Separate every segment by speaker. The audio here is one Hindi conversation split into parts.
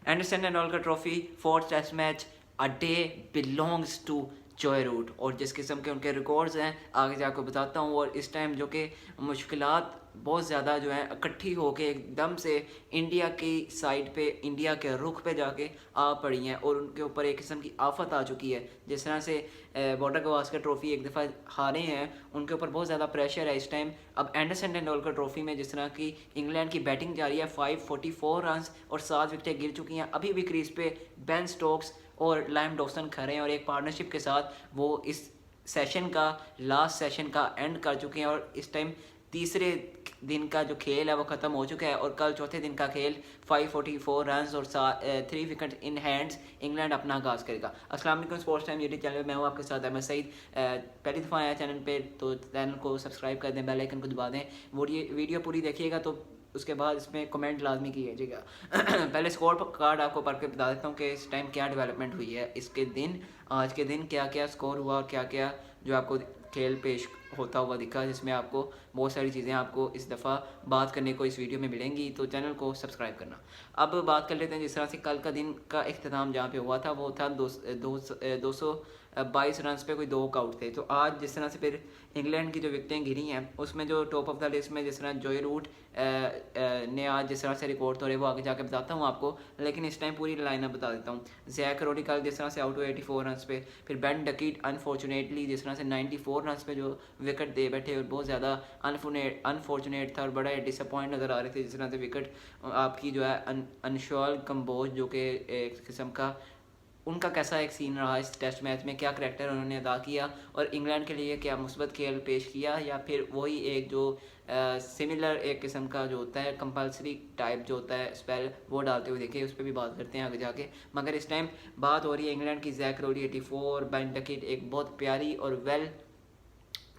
Speaker 1: एंडरसन एंड ऑलकर trophy fourth test match, a day belongs to Joe Root. और जिस किस्म के उनके रिकॉर्ड्स हैं आगे जाकर बताता हूँ। और इस टाइम जो कि मुश्किलात बहुत ज़्यादा जो है इकट्ठी होके एकदम से इंडिया की साइड पे, इंडिया के रुख पे जाके आ पड़ी हैं और उनके ऊपर एक किस्म की आफत आ चुकी है। जिस तरह से बॉर्डर गवास्कर ट्रॉफी एक दफ़ा हारे हैं, उनके ऊपर बहुत ज़्यादा प्रेशर है इस टाइम। अब एंडरसन एंडोलकर ट्रॉफी में जिस तरह की इंग्लैंड की बैटिंग जारी है, 544 रन और 7 विकेटें गिर चुकी हैं। अभी भी क्रीज पे बेन स्टोक्स और लाइम डॉसन खड़े हैं और एक पार्टनरशिप के साथ वो इस सेशन का, लास्ट सेशन का एंड कर चुके हैं। और इस टाइम तीसरे दिन का जो खेल है वो ख़त्म हो चुका है और कल चौथे दिन का खेल 544 रन और 3 विकेट इन हैंड्स इंग्लैंड अपना आगाज़ करेगा। अस्सलाम वालेकुम, स्पोर्ट्स टाइम यूट्यूब चैनल में हूँ आपके साथ अहमद सईद। पहली दफ़ा आया चैनल पे तो चैनल को सब्सक्राइब कर दें, बेल आइकन को दबा दें। वीडियो पूरी देखिएगा तो उसके बाद इसमें कमेंट लाजमी कीजिएगा। पहले स्कोर कार्ड आपको पढ़ के बता देता हूँ कि इस टाइम क्या डेवलपमेंट हुई है इसके दिन, आज के दिन क्या क्या स्कोर हुआ और क्या क्या जो आपको खेल पेश होता हुआ दिखा, जिसमें आपको बहुत सारी चीज़ें आपको इस दफ़ा बात करने को इस वीडियो में मिलेंगी। तो चैनल को सब्सक्राइब करना। अब बात कर लेते हैं जिस तरह से कल का दिन का इख्तिताम जहाँ पे हुआ था वो था 222 रन पे कोई 2 आउट थे। तो आज जिस तरह से फिर इंग्लैंड की जो विकटें गिरी हैं उसमें जो टॉप ऑफ द लिस्ट में जिस तरह जॉय रूट ने आज जिस तरह से रिकॉर्ड तोड़े वो आगे जाके बताता हूँ आपको, लेकिन इस टाइम पूरी लाइनअप बता देता हूँ। जैक रोडी कल जिस तरह से आउट हुए 84 रन पे, फिर बेन डकीट अनफॉर्चुनेटली जिस तरह से 94 रन पे जो विकेट दे बैठे और बहुत ज़्यादा अनफॉर्चुनेट था और बड़ा डिसअपॉइंट नज़र आ रहे थे। जिस तरह से विकेट आपकी जो है अनशॉल कम्बोज जो कि एक किस्म का उनका कैसा एक सीन रहा इस टेस्ट मैच में, क्या करैक्टर उन्होंने अदा किया और इंग्लैंड के लिए क्या मुस्बत खेल पेश किया, या फिर वही एक जो सिमिलर एक किस्म का जो होता है कंपलसरी टाइप जो होता है स्पेल वो डालते हुए देखे, उस पर भी बात करते हैं आगे जाके। मगर इस टाइम बात हो रही है इंग्लैंड की। जैक रोडी 84, बेन डकिट एक बहुत प्यारी और वेल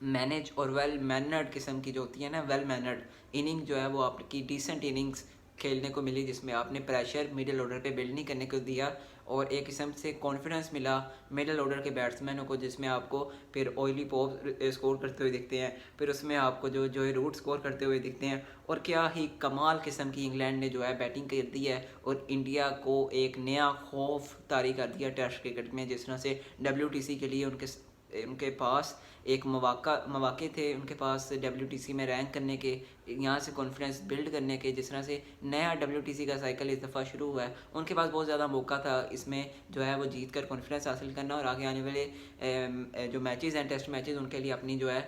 Speaker 1: मैनेज और वेल मैनर्ड किस्म की जो होती है ना, वेल मैनर्ड इनिंग जो है वो आपकी डिसेंट इनिंग्स खेलने को मिली, जिसमें आपने प्रेशर मिडिल ऑर्डर पे बिल्ड नहीं करने को दिया और एक किस्म से कॉन्फिडेंस मिला मिडिल ऑर्डर के बैट्समैनों को, जिसमें आपको फिर ऑयली पॉप स्कोर करते हुए दिखते हैं, फिर उसमें आपको जो जॉय रूट स्कोर करते हुए दिखते हैं। और क्या ही कमाल किस्म की इंग्लैंड ने जो है बैटिंग कर दी है और इंडिया को एक नया खौफ तारी कर दिया टेस्ट क्रिकेट में। जिस तरह से WTC के लिए उनके पास एक मौके थे उनके पास WTC में रैंक करने के, यहाँ से कॉन्फिडेंस बिल्ड करने के। जिस तरह से नया WTC का साइकिल इस दफ़ा शुरू हुआ है, उनके पास बहुत ज़्यादा मौका था इसमें जो है वो जीत कर कॉन्फिडेंस हासिल करना और आगे आने वाले जो मैचेस हैं टेस्ट मैचेस उनके लिए अपनी जो है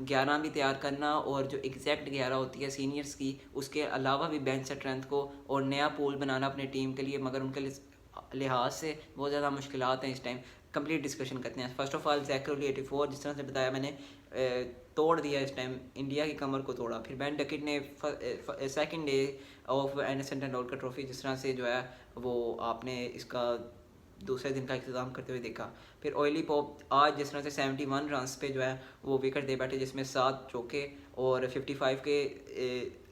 Speaker 1: 11 भी तैयार करना और जो एग्जैक्ट 11 होती है सीनियर्स की, उसके अलावा भी बेंच स्ट्रेंथ को और नया पूल बनाना अपने टीम के लिए। मगर उनके लिहाज से बहुत ज़्यादा मुश्किलात हैं इस टाइम। कंप्लीट डिस्कशन करते हैं। फर्स्ट ऑफ ऑल जैक रोडी 84 जिस तरह से बताया मैंने तोड़ दिया इस टाइम, इंडिया की कमर को तोड़ा। फिर बेन डकिट ने सेकंड डे ऑफ एंडरसन एंडोलकर ट्रॉफी जिस तरह से जो है वो आपने इसका दूसरे दिन का इंतजाम करते हुए देखा। फिर ऑयली पॉप आज जिस तरह से 71 रन पे जो है वो विकेट दे बैठे, जिसमें 7 चौके और 55 के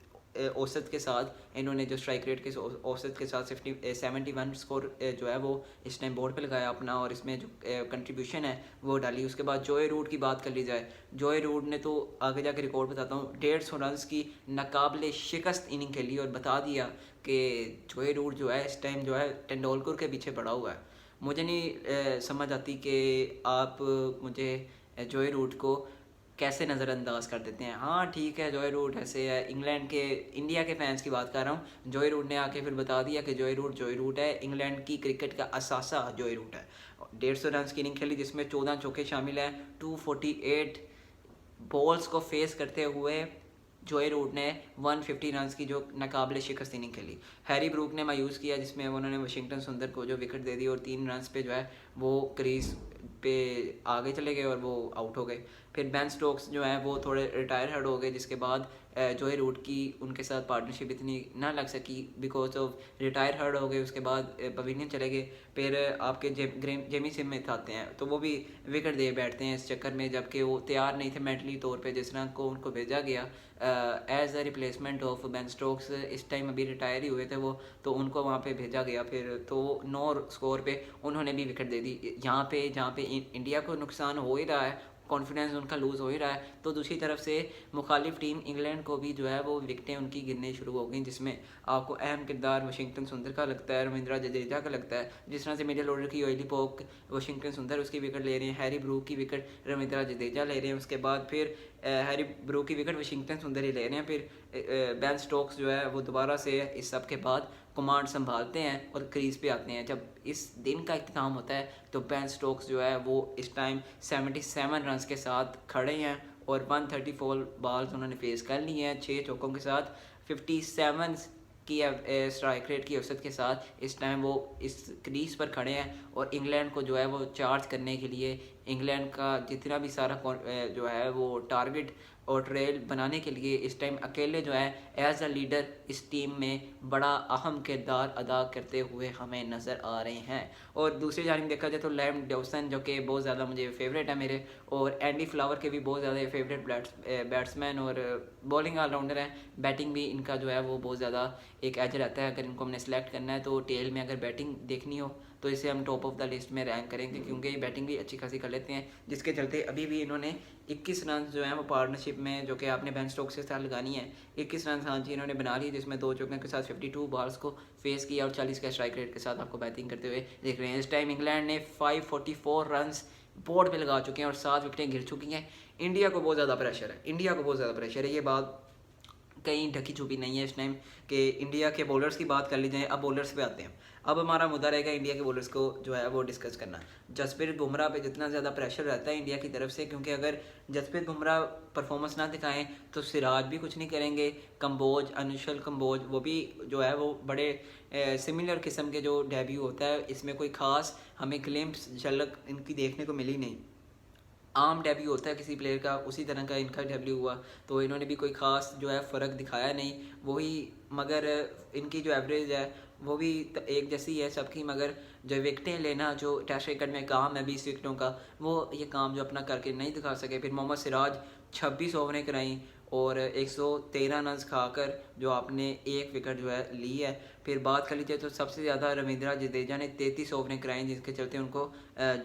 Speaker 1: औसत के साथ इन्होंने जो स्ट्राइक रेट के औसत के साथ 71 स्कोर जो है वो इस टाइम बोर्ड पे लगाया अपना और इसमें जो कंट्रीब्यूशन है वो डाली। उसके बाद जॉय रूट की बात कर ली जाए, जॉय रूट ने तो आगे जाके रिकॉर्ड बताता हूँ 150 रन की नाकाबिले शिकस्त इनिंग खेली और बता दिया कि जॉय रूट जो है इस टाइम जो है तेंदुलकर के पीछे पड़ा हुआ है। मुझे नहीं समझ आती कि आप मुझे जॉय रूट को कैसे नज़रअंदाज कर देते हैं। हाँ ठीक है, जॉय रूट ऐसे है, इंडिया के फैंस की बात कर रहा हूँ। जॉय रूट ने आके फिर बता दिया कि जॉय रूट है, इंग्लैंड की क्रिकेट का असासा जॉय रूट है। 150 रन की इनिंग खेली जिसमें 14 चौके शामिल हैं। 248 बॉल्स को फेस करते हुए जॉय रूट ने 150 रन की जो नाकाबिले शिकस्त इनिंग खेली। हैरी ब्रूक ने मायूस किया जिसमें उन्होंने वाशिंगटन सुंदर को जो विकेट दे दी और 3 रन पे जो है वो क्रीज पे आगे चले गए और वो आउट हो गए। फिर बेन स्टोक्स जो है वो थोड़े रिटायर हर्ड हो गए, जिसके बाद जॉय रूट की उनके साथ पार्टनरशिप इतनी ना लग सकी बिकॉज ऑफ रिटायर हर्ड हो गए। उसके बाद पवेलियन चले गए। फिर आपके जेमी स्मिथ आते हैं तो वो भी विकेट दे बैठते हैं इस चक्कर में, जबकि वो तैयार नहीं थे मेंटली तौर पे। जिस तरह को उनको भेजा गया as a replacement of Ben Stokes, इस टाइम अभी रिटायर ही हुए थे वो, तो उनको वहाँ पे भेजा गया। फिर तो 9 स्कोर पे उन्होंने भी विकेट दे दी। यहाँ पे जहाँ पे इंडिया को नुकसान हो ही रहा है, कॉन्फिडेंस उनका लूज़ हो ही रहा है। तो दूसरी तरफ से मुखालिफ टीम इंग्लैंड को भी जो है वो विकटें उनकी गिरने शुरू हो गई, जिसमें आपको अहम किरदार वाशिंगटन सुंदर का लगता है, रविंद्र जडेजा का लगता है। जिस तरह से मिडिल ऑर्डर की ऑयली पोक वाशिंगटन सुंदर उसकी विकेट ले रहे हैं, हैरी ब्रूक की विकेट रविंद्र जडेजा ले रहे हैं, उसके बाद फिर हैरी ब्रूक की विकेट वाशिंगटन सुंदर ही ले रहे हैं। फिर बेन स्टोक्स जो है वो दोबारा से इस सब के बाद कमांड संभालते हैं और क्रीज पे आते हैं। जब इस दिन का इख्तिताम होता है तो बेन स्टोक्स जो है वो इस टाइम 77 रन के साथ खड़े हैं और 134 बॉल्स उन्होंने फेस कर ली हैं 6 चौकों के साथ। 57 की स्ट्राइक रेट की औसत के साथ इस टाइम वो इस क्रीज पर खड़े हैं और इंग्लैंड को जो है वो चार्ज करने के लिए इंग्लैंड का जितना भी सारा जो है वो टारगेट और ट्रेल बनाने के लिए इस टाइम अकेले जो है एज अ लीडर इस टीम में बड़ा अहम किरदार अदा करते हुए हमें नज़र आ रहे हैं। और दूसरी जानिब देखा जाए तो लैम डॉसन जो कि बहुत ज़्यादा मुझे फेवरेट है मेरे, और एंडी फ्लावर के भी बहुत ज़्यादा फेवरेट बैट्समैन और बॉलिंग ऑलराउंडर हैं। बैटिंग भी इनका जो है वो बहुत ज़्यादा एक एज रहता है। अगर इनको हमने सेलेक्ट करना है तो टेल में अगर बैटिंग देखनी हो तो इसे हम टॉप ऑफ द लिस्ट में रैंक करेंगे, क्योंकि ये बैटिंग भी अच्छी खासी कर लेते हैं, जिसके चलते अभी भी इन्होंने 21 रन जो है वो पार्टनरशिप में जो कि आपने बेन स्टोक्स के साथ लगानी है 21 रन हाँ जी इन्होंने बना ली, जिसमें 2 चौकों के साथ 52 बॉल्स को फेस किया और 40 का स्ट्राइक रेट के साथ आपको बैटिंग करते हुए देख रहे हैं। इस टाइम इंग्लैंड ने 544 रन बोर्ड पे लगा चुके हैं और 7 विकेटें गिर चुकी हैं। इंडिया को बहुत ज़्यादा प्रेशर है, इंडिया को बहुत ज़्यादा प्रेशर है, ये बात कहीं ढकी छुपी नहीं है इस टाइम कि इंडिया के बॉलर्स की बात कर ली जाए। अब बॉलर्स पे आते हैं, अब हमारा मुद्दा रहेगा इंडिया के बॉलर्स को जो है वो डिस्कस करना। जसप्रीत बुमराह पे जितना ज़्यादा प्रेशर रहता है इंडिया की तरफ से, क्योंकि अगर जसप्रीत बुमराह परफॉर्मेंस ना दिखाएं तो सिराज भी कुछ नहीं करेंगे, कंबोज अनुशल कंबोज वो भी जो है वो बड़े सिमिलर किस्म के जो डेब्यू होता है इसमें कोई ख़ास हमें ग्लिम्प्स झलक इनकी देखने को मिली नहीं। आम डेब्यू होता है किसी प्लेयर का उसी तरह का इनका डेब्यू हुआ, तो इन्होंने भी कोई ख़ास जो है फ़र्क दिखाया नहीं वही, मगर इनकी जो एवरेज है वो भी एक जैसी है सबकी, मगर जो विकटें लेना जो टेस्ट क्रिकेट में काम है 20 विकटों का वो ये काम जो अपना करके नहीं दिखा सके। फिर मोहम्मद सिराज 26 ओवरें कराई और 113 रन खाकर जो आपने 1 विकेट जो है ली है। फिर बात कर लीजिए तो सबसे ज़्यादा रविंद्र जडेजा ने 33 ओवरें कराई, जिसके चलते उनको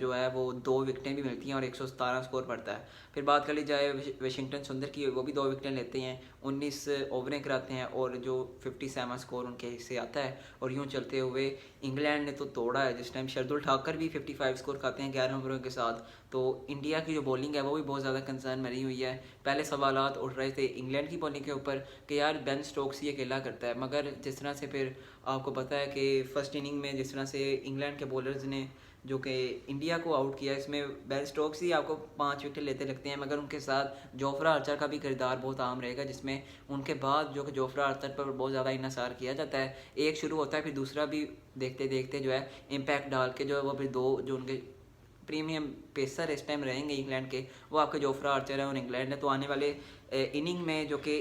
Speaker 1: जो है वो 2 विकटें भी मिलती हैं और 117 स्कोर पड़ता है। फिर बात कर ली जाए वाशिंगटन सुंदर की, वो भी 2 विकटें लेते हैं, 19 ओवरें कराते हैं और जो 57 स्कोर उनके हिस्से आता है। और यूँ चलते हुए इंग्लैंड ने तो तोड़ा है, जिस टाइम शरदुल ठाकर भी 55 स्कोर खाते हैं 11 ओवरों के साथ। तो इंडिया की जो बॉलिंग है वो भी बहुत ज़्यादा कंसर्न बनी हुई है। पहले सवालात उठ रहे थे इंग्लैंड की बॉलिंग के ऊपर कि यार बेन स्टोक्स ही अकेला करता है, मगर जिस तरह से फिर आपको पता है कि फर्स्ट इनिंग में जिस तरह से इंग्लैंड के बॉलर्स ने जो कि इंडिया को आउट किया, इसमें बेन स्टोक्स ही आपको 5 विकेट लेते लगते हैं, मगर उनके साथ जोफ्रा आर्चर का भी किरदार बहुत आम रहेगा, जिसमें उनके बाद जो कि जोफ्रा आर्चर पर बहुत ज़्यादा इन्हसार किया जाता है। एक शुरू होता है फिर दूसरा भी देखते देखते जो है इम्पैक्ट डाल के जो है वो फिर 2 जो उनके प्रीमियम पेसर इस टाइम रहेंगे इंग्लैंड के वो आपके जोफ्रा आर्चर है और इंग्लैंड है। तो आने वाले इनिंग में जो कि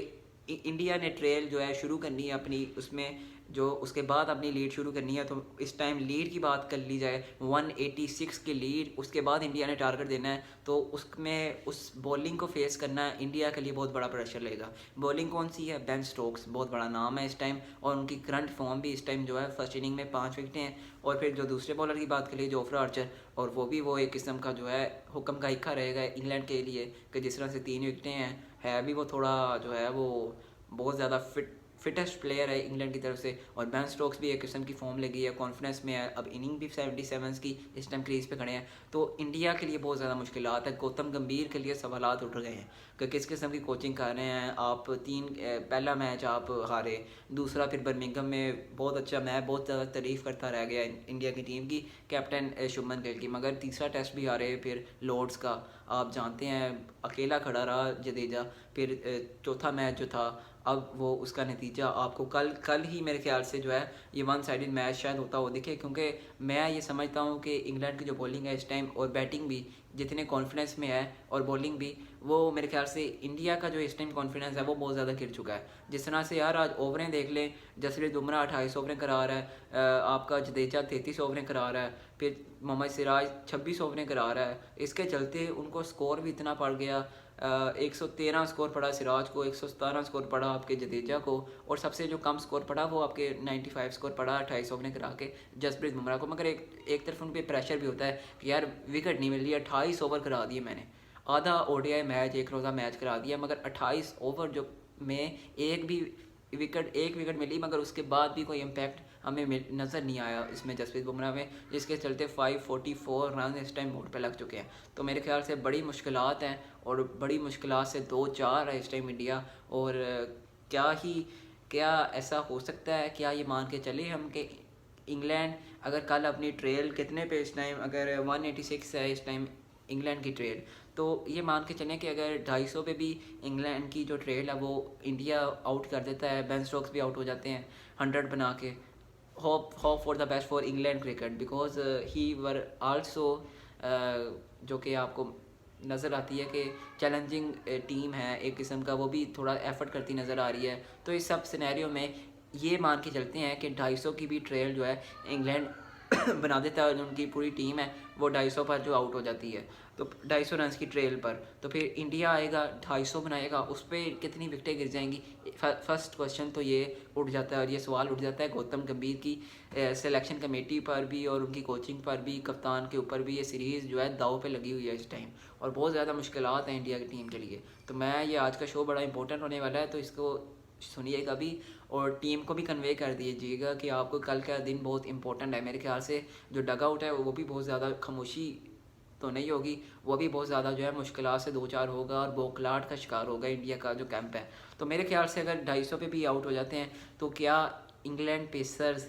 Speaker 1: इंडिया ने ट्रेल जो है शुरू करनी है अपनी, उसमें जो उसके बाद अपनी लीड शुरू करनी है, तो इस टाइम लीड की बात कर ली जाए 186 की लीड, उसके बाद इंडिया ने टारगेट देना है, तो उसमें उस बॉलिंग को फेस करना इंडिया के लिए बहुत बड़ा प्रेशर लगेगा। बॉलिंग कौन सी है? बेन स्टोक्स बहुत बड़ा नाम है इस टाइम और उनकी करंट फॉर्म भी इस टाइम जो है फर्स्ट इनिंग में 5 विकेटें हैं। और फिर जो दूसरे बॉलर की बात करिए जोफ्रा आर्चर, और वो भी वो एक किस्म का जो है हुक्म का हिक्का रहेगा इंग्लैंड के लिए कि जिस तरह से 3 विकेटें हैं, है भी वो थोड़ा जो है वो बहुत ज़्यादा फिटेस्ट प्लेयर है इंग्लैंड की तरफ से। और बेन स्टोक्स भी एक किस्म की फॉर्म लगी है, कॉन्फिडेंस में है, अब इनिंग भी 77 की इस टाइम क्रीज पे खड़े हैं। तो इंडिया के लिए बहुत ज़्यादा मुश्किलात है। गौतम गंभीर के लिए सवालात उठ रहे हैं कि किस किस्म की कोचिंग कर रहे हैं आप। पहला मैच आप हारे, दूसरा फिर बर्मिंघम में बहुत अच्छा मैच, बहुत ज़्यादा तारीफ़ करता रह गया इंडिया की टीम की कैप्टन शुभमन गिल की, मगर तीसरा टेस्ट भी हारे फिर लॉर्ड्स का, आप जानते हैं अकेला खड़ा रहा जडेजा। फिर चौथा मैच जो था अब वो उसका नतीजा आपको कल ही मेरे ख्याल से जो है ये 1 साइडेड मैच शायद होता हो दिखे, क्योंकि मैं ये समझता हूँ कि इंग्लैंड की जो बॉलिंग है इस टाइम और बैटिंग भी जितने कॉन्फिडेंस में है और बॉलिंग भी, वो मेरे ख्याल से इंडिया का जो इस टाइम कॉन्फिडेंस है वो बहुत ज़्यादा गिर चुका है। जिस तरह से यार आज ओवरें देख लें, जसप्रीत बुमराह 28 ओवरें करा रहा है, आपका जडेजा 33 ओवरें करा रहा है, फिर मोहम्मद सिराज 26 ओवरें करा रहा है। इसके चलते उनको स्कोर भी इतना पड़ गया, 113 स्कोर पड़ा सिराज को, 117 स्कोर पड़ा आपके जडेजा को, और सबसे जो कम स्कोर पड़ा वो आपके 95 स्कोर पड़ा 28 ओवरें करा के जसप्रीत बुमराह को। मगर एक तरफ उन पर प्रेशर भी होता है कि यार विकेट नहीं मिल रही, 28 ओवर करा दिए मैंने, आधा ओडीआई मैच, एक रोज़ा मैच करा दिया, मगर 28 ओवर जो में एक विकेट मिली, मगर उसके बाद भी कोई इम्पैक्ट हमें नज़र नहीं आया इसमें जसप्रीत बुमराह में, जिसके चलते 544 रन इस टाइम बोर्ड पे लग चुके हैं। तो मेरे ख्याल से बड़ी मुश्किलात हैं, और बड़ी मुश्किलात से 2-4 है इस टाइम इंडिया। और क्या ऐसा हो सकता है, क्या ये मान के चले हम कि इंग्लैंड अगर कल अपनी ट्रेल कितने पे इस टाइम, अगर 186 है इस टाइम इंग्लैंड की ट्रेल, तो ये मान के चलें कि अगर 250 पे भी इंग्लैंड की जो ट्रेल है वो इंडिया आउट कर देता है, बेन स्टोक्स भी आउट हो जाते हैं 100 बना के, hope for the best for England cricket, because he were also, जो कि आपको नज़र आती है कि चैलेंजिंग टीम है एक किस्म का, वो भी थोड़ा एफर्ट करती नज़र आ रही है। तो इस सब सिनेरियो में ये मान के चलते हैं कि 250 की भी ट्रेल जो है इंग्लैंड बना देता है, और उनकी पूरी टीम है वो 250 पर जो आउट हो जाती है, तो 250 रन की ट्रेल पर, तो फिर इंडिया आएगा 250 बनाएगा, उस पर कितनी विकेटें गिर जाएंगी। फर्स्ट क्वेश्चन तो ये उठ जाता है, और ये सवाल उठ जाता है गौतम गंभीर की सिलेक्शन कमेटी पर भी, और उनकी कोचिंग पर भी, कप्तान के ऊपर भी। ये सीरीज़ जो है दाव पे लगी हुई है इस टाइम, और बहुत ज़्यादा मुश्किलात हैं इंडिया की टीम के लिए। तो मैं ये आज का शो बड़ा इंपॉर्टेंट होने वाला है, तो इसको सुनिएगा भी, और टीम को भी कन्वे कर दीजिएगा कि आपको कल का दिन बहुत इंपॉर्टेंट है। मेरे ख्याल से जो डग आउट है वो भी बहुत ज़्यादा खामोशी तो नहीं होगी, वो भी बहुत ज़्यादा जो है मुश्किलात से 2-4 होगा, और बोखलाहट का शिकार होगा इंडिया का जो कैंप है। तो मेरे ख्याल से अगर 250 पे भी आउट हो जाते हैं, तो क्या इंग्लैंड पेसर्स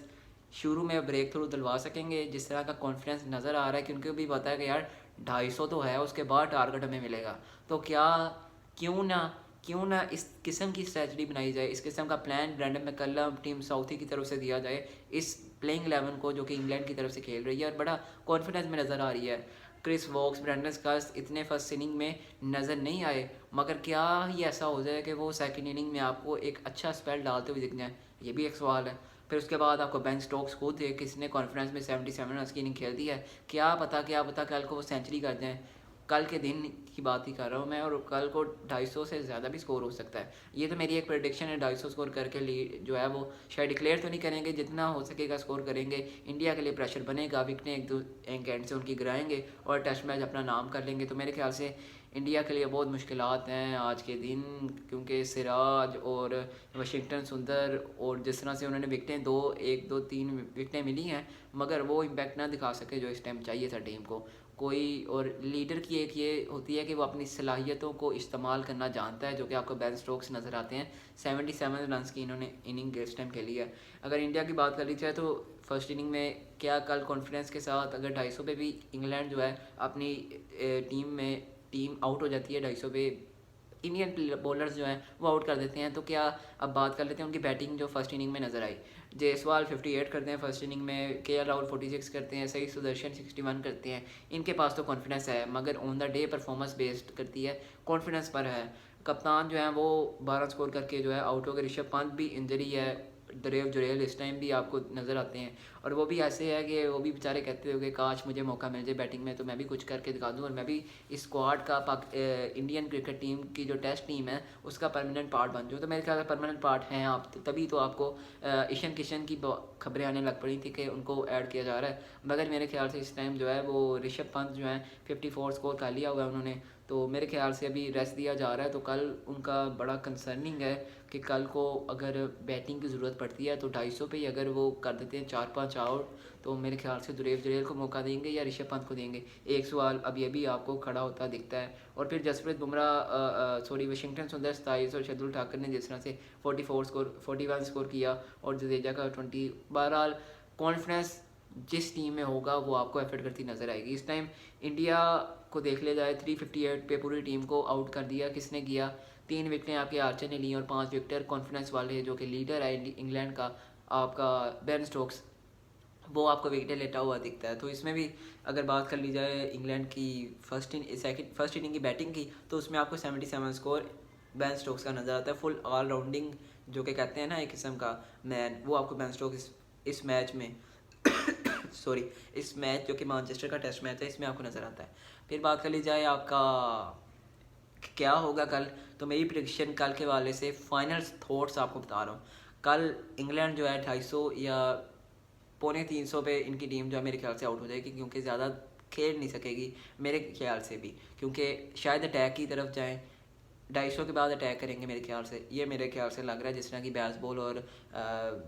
Speaker 1: शुरू में ब्रेक थ्रू दिलवा सकेंगे, जिस तरह का कॉन्फिडेंस नज़र आ रहा है, क्योंकि भी पता है कि यार 250 तो है, उसके बाद टारगेट हमें मिलेगा। तो क्यों ना इस किस्म की स्ट्रैटेजी बनाई जाए, इस किस्म का plan Brendon McCullum team Southee की तरफ से दिया जाए इस प्लेइंग 11 को, जो कि इंग्लैंड की तरफ से खेल रही है और बड़ा कॉन्फिडेंस में नज़र आ रही है। क्रिस वॉक्स, ब्रैंडन स्कल्स इतने फर्स्ट इनिंग में नज़र नहीं आए, मगर क्या ही ऐसा हो जाए कि वो सेकंड इनिंग में आपको एक अच्छा स्पेल डालते हुए दिख जाए, ये भी एक सवाल है। फिर उसके बाद आपको बेन स्टोक्स खुद है, किसने कॉन्फिडेंस में 77 रन की इनिंग खेल दी है, क्या पता कल को वो सेंचुरी कर जाएँ। कल के दिन की बात ही कर रहा हूँ मैं, और कल को 250 से ज़्यादा भी स्कोर हो सकता है। ये तो मेरी एक प्रेडिक्शन है, 250 स्कोर करके जो है वो शायद डिक्लेयर तो नहीं करेंगे, जितना हो सकेगा स्कोर करेंगे। इंडिया के लिए प्रेशर बनेगा, विकटें एक एंड से उनकी गिराएंगे, और टेस्ट मैच अपना नाम कर लेंगे। तो मेरे ख्याल से इंडिया के लिए बहुत मुश्किलात हैं आज के दिन, क्योंकि सिराज और वाशिंगटन सुंदर, और जिस तरह से उन्होंने विकटें 1-2-3 विकटें मिली हैं, मगर वो इम्पैक्ट ना दिखा सके जो इस टाइम चाहिए था टीम को कोई। और लीडर की एक ये होती है कि वो अपनी सलाहियतों को इस्तेमाल करना जानता है, जो कि आपको बेन स्टोक्स नज़र आते हैं। 77 रन की इन्होंने इनिंग इस टाइम खेली है। अगर इंडिया की बात कर ली जाए तो फर्स्ट इनिंग में क्या कल कॉन्फिडेंस के साथ अगर 250 पे भी इंग्लैंड जो है अपनी टीम आउट हो जाती है 250 पे, इंडियन बॉलर्स जो हैं वो आउट कर देते हैं, तो क्या अब बात कर लेते हैं उनकी बैटिंग जो फर्स्ट इनिंग में नज़र आई। जयसवाल 58 करते हैं फर्स्ट इनिंग में, के राहुल 46 करते हैं, सही सुदर्शन 61 करते हैं। इनके पास तो कॉन्फिडेंस है, मगर on the day performance based करती है, कॉन्फिडेंस पर है। कप्तान जो है वो 12 स्कोर करके जो है आउट हो गए। ऋषभ पंत भी इंजरी है, दरेव जुरेल इस टाइम भी आपको नज़र आते हैं, और वो भी ऐसे है कि वो भी बेचारे कहते हो कि काश मुझे मौका मिल जाए बैटिंग में, तो मैं भी कुछ करके दिखा दूँ, और मैं भी इस स्क्वाड का इंडियन क्रिकेट टीम की जो टेस्ट टीम है उसका परमानेंट पार्ट बन जाऊँ। तो मेरे ख्याल से परमानेंट पार्ट हैं आप, तो तभी तो आपको ईशान किशन की खबरें आने लग पड़ी थी कि उनको ऐड किया जा रहा है, मगर मेरे ख्याल से इस टाइम जो है वो ऋषभ पंत जो है 54 स्कोर कर लिया हुआ है उन्होंने, तो मेरे ख्याल से अभी रेस्ट दिया जा रहा है। तो कल उनका बड़ा कंसर्निंग है कि कल को अगर बैटिंग की ज़रूरत पड़ती है तो 250 पे ही अगर वो कर देते हैं 4-5 आउट, तो मेरे ख्याल से दुरेव जुरेल को मौका देंगे या ऋषभ पंत को देंगे। एक सवाल अब ये भी आपको खड़ा होता दिखता है। और फिर जसप्रीत बुमराह वाशिंगटन सुंदर 27 और शार्दुल ठाकुर ने जिस तरह से 41 स्कोर किया, और जडेजा का 20। बहरहाल कॉन्फिडेंस जिस टीम में होगा वो आपको एफर्ट करती नज़र आएगी। इस टाइम इंडिया को देख लिया जाए, 358 पे पूरी टीम को आउट कर दिया। किसने किया? 3 विकेटें आपके आर्चर ने ली, और 5 विकेटर कॉन्फिडेंस वाले जो कि लीडर है इंग्लैंड का, आपका बेन स्टोक्स, वो आपको विकेटें लेता हुआ दिखता है। तो इसमें भी अगर बात कर ली जाए इंग्लैंड की फर्स्ट इनिंग की बैटिंग की, तो उसमें आपको 77 स्कोर बेन स्टोक्स का नज़र आता है। फुल ऑलराउंडिंग जो कि कहते हैं ना एक किस्म का मैन, वो आपको बेन स्टोक्स इस मैच में इस मैच जो कि मैनचेस्टर का टेस्ट मैच है इसमें आपको नज़र आता है। फिर बात कर ली जाए आपका क्या होगा कल, तो मेरी प्रेडिक्शन कल के वाले से फाइनल थॉट्स आपको बता रहा हूँ। कल इंग्लैंड जो है 250 या 250 पे इनकी टीम जो है मेरे ख्याल से आउट हो जाएगी, क्योंकि ज़्यादा खेल नहीं सकेगी मेरे ख्याल से भी, क्योंकि शायद अटैक की तरफ जाएँ, 250 के बाद अटैक करेंगे मेरे ख्याल से, ये मेरे ख्याल से लग रहा है। जिस तरह की बेसबॉल और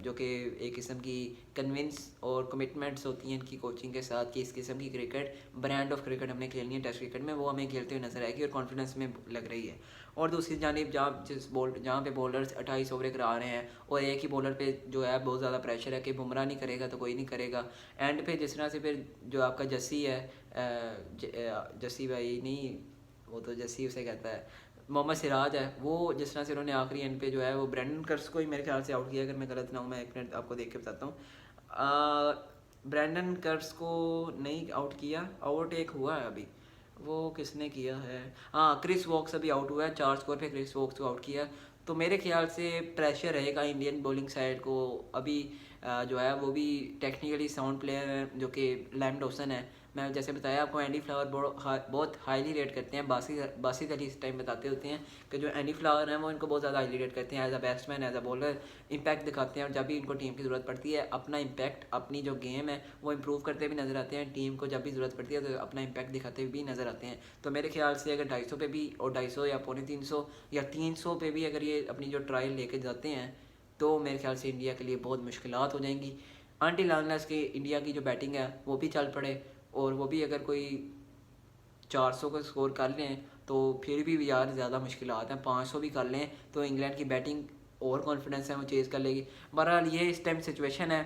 Speaker 1: जो कि एक किस्म की कन्विंस और कमिटमेंट्स होती हैं इनकी कोचिंग के साथ कि इस किस्म की क्रिकेट, ब्रांड ऑफ क्रिकेट हमने खेलनी है टेस्ट क्रिकेट में, वो हमें खेलते हुए नजर आएगी और कॉन्फिडेंस में लग रही है। और दूसरी जानिब जहाँ पे बॉलर्स 28 ओवर करा रहे हैं और एक ही बॉलर पे जो है बहुत ज़्यादा प्रेशर है कि बुमराह नहीं करेगा तो कोई नहीं करेगा। एंड पे जिस तरह से फिर जो आपका जस्सी है, जस्सी भाई नहीं, वो तो जस्सी उसे कहता है, मोहम्मद सिराज है, वो जिस तरह से उन्होंने आखिरी एंड पे जो है वो ब्रेंडन कर्स को ही मेरे ख्याल से आउट किया, अगर मैं गलत ना हूँ, मैं एक मिनट आपको देख के बताता हूँ। ब्रेंडन कर्स को नहीं आउट किया, आउट एक हुआ है अभी, वो किसने किया है, हाँ क्रिस वॉक्स अभी आउट हुआ है, 4 स्कोर पे क्रिस वॉक्स को आउट किया। तो मेरे ख्याल से प्रेशर रहेगा इंडियन बॉलिंग साइड को अभी। जो है वो भी टेक्निकली साउंड प्लेयर है जो कि लैम डॉसन है। मैं जैसे बताया आपको, एंडी फ्लावर बहुत हाईली रेट करते हैं, बासित अली इस टाइम बताते होते हैं कि जो एंडी फ्लावर हैं वो इनको बहुत ज़्यादा हाईली रेट करते हैं as a batsman, as a bowler, impact दिखाते हैं, और जब भी इनको टीम की ज़रूरत पड़ती है अपना इम्पैक्ट, अपनी जो गेम है वो इम्प्रूव करते भी नज़र आते हैं, टीम को जब भी ज़रूरत पड़ती है तो अपना इम्पैक्ट दिखाते भी नज़र आते हैं। तो मेरे ख्याल से अगर 250 पे भी, और 250 या 350 या 300 पे भी अगर ये अपनी जो ट्रायल लेके जाते हैं तो मेरे ख्याल से इंडिया के लिए बहुत मुश्किलात हो जाएंगी। अनटिल अनलेस के इंडिया की जो बैटिंग है वो भी चल पड़े, और वो भी अगर कोई 400 का स्कोर कर लें तो फिर भी यार ज़्यादा मुश्किलात हैं, 500 भी कर लें तो इंग्लैंड की बैटिंग और कॉन्फिडेंस है वो चेज़ कर लेगी। बहरहाल ये इस टाइम सिचुएशन है,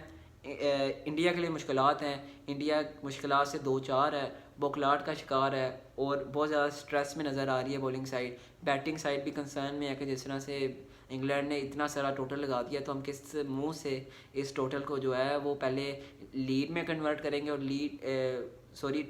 Speaker 1: इंडिया के लिए मुश्किलात हैं, इंडिया मुश्किलात से दो चार है, बौखलाहट का शिकार है और बहुत ज़्यादा स्ट्रेस में नज़र आ रही है बॉलिंग साइड। बैटिंग साइड भी कंसर्न में है कि जिस तरह से इंग्लैंड ने इतना सारा टोटल लगा दिया तो हम किस मुंह से इस टोटल को जो है वो पहले लीड में कन्वर्ट करेंगे और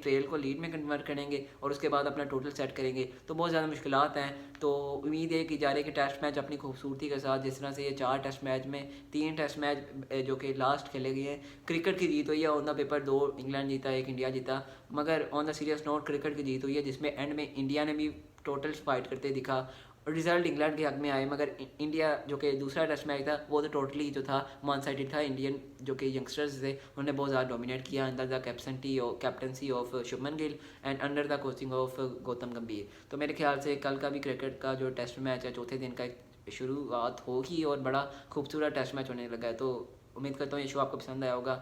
Speaker 1: ट्रेल को लीड में कन्वर्ट करेंगे और उसके बाद अपना टोटल सेट करेंगे, तो बहुत ज़्यादा मुश्किलात हैं। तो उम्मीद है कि जा रहे कि टेस्ट मैच अपनी खूबसूरती के साथ, जिस तरह से ये 4 टेस्ट मैच में 3 टेस्ट मैच जो कि लास्ट खेले गए हैं, क्रिकेट की जीत हुई है, ऑन द पेपर 2 इंग्लैंड जीता, 1 इंडिया जीता, मगर on the serious note cricket की जीत हुई है जिसमें एंड में इंडिया ने भी टोटल फाइट करते दिखा और रिजल्ट इंग्लैंड के हक में आए, मगर इंडिया जो कि दूसरा टेस्ट मैच था वो तो टोटली जो था वन साइडेड था। इंडियन जो कि यंगस्टर्स थे उन्होंने बहुत ज़्यादा डोमिनेट किया under the captaincy of Shubman Gill and under the coaching of Gautam गंभीर। तो मेरे ख्याल से कल का भी क्रिकेट का जो टेस्ट मैच है चौथे दिन का एक शुरुआत होगी और बड़ा खूबसूरत टेस्ट मैच होने लगा है। तो उम्मीद करता हूँ ये शो आपको पसंद आया होगा,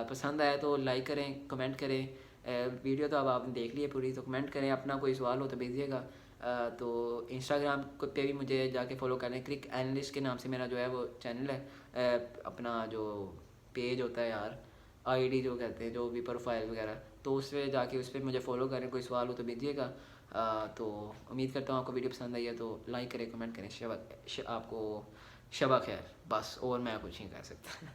Speaker 1: पसंद आया तो लाइक करें, कमेंट करें, वीडियो तो अब आपने देख ली है पूरी, तो कमेंट करें, अपना कोई सवाल हो तो भेजिएगा। तो इंस्टाग्राम पे भी मुझे जाके फॉलो करें, क्रिक एनालिस्ट के नाम से मेरा जो है वो चैनल है, अपना जो पेज होता है यार, आईडी जो कहते हैं, जो भी प्रोफाइल वगैरह, तो उस पर जाके उस पर मुझे फॉलो करें, कोई सवाल हो तो भेजिएगा। तो उम्मीद करता हूँ आपको वीडियो पसंद आई है, तो लाइक करें, कमेंट करें, आपको शबा खैर, बस और मैं कुछ नहीं कह सकता।